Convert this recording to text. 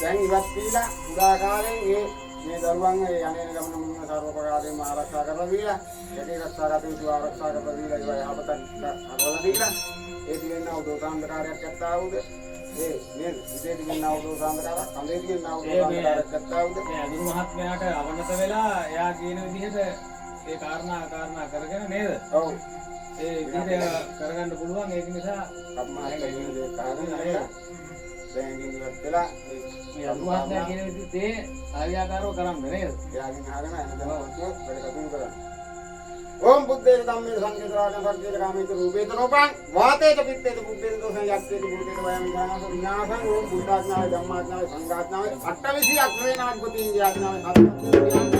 දැන් ඉවත් වීලා උදාකාරයෙන් මේ දරුවන් යන්නේ ගමන මුන්න සර්වපකාරයෙන්ම ආරක්ෂා කරලා දීලා යටි රක්ෂා කටයුතු ආරක්ෂා කරලා දීලා ඒවා යහපතක් කරලා දීලා ඒ දිවෙන්න උදෝසාන්දකාරයක් ගත්තා වුද ඒ නේද ඉතේ දිවෙන්න උදෝසාන්දකාරයක් කඳේ දිවෙන්න උදෝසාන්දකාරයක් ගත්තා වුද මේ අඳුරු මහත්මයාට අවනත වෙලා එයා කියන විදිහට ඒ කාරණා කරගෙන නේද ඔව් ඒ විදිහට කරගන්න පුළුවන් ඒක නිසා අම්මාට කියන දේ කාරණා දැන් ඉවත් වෙලා මේ අනුවාදය කියන විදිහට ඒ ආර්යාකාරව කරන්න නේද? එයාගෙන් අහගෙන එනදම වැඩ කටයුතු කරන්න. ඕම් බුද්දේ ධම්මේ සංකේතරාජ සංකේත කාමීත රූපේත රූපං වාතේත පිත්තේත බුද්දේත දෝසං යත්තේත බුද්දේත වයම් ඥානස විඥාසං ඕම් බුද්ධාඥාය ධම්මාඥාය සංඝාඥාය අට්ඨවිසි අක්‍රේනාග්ගති ඉන්දියාඥාය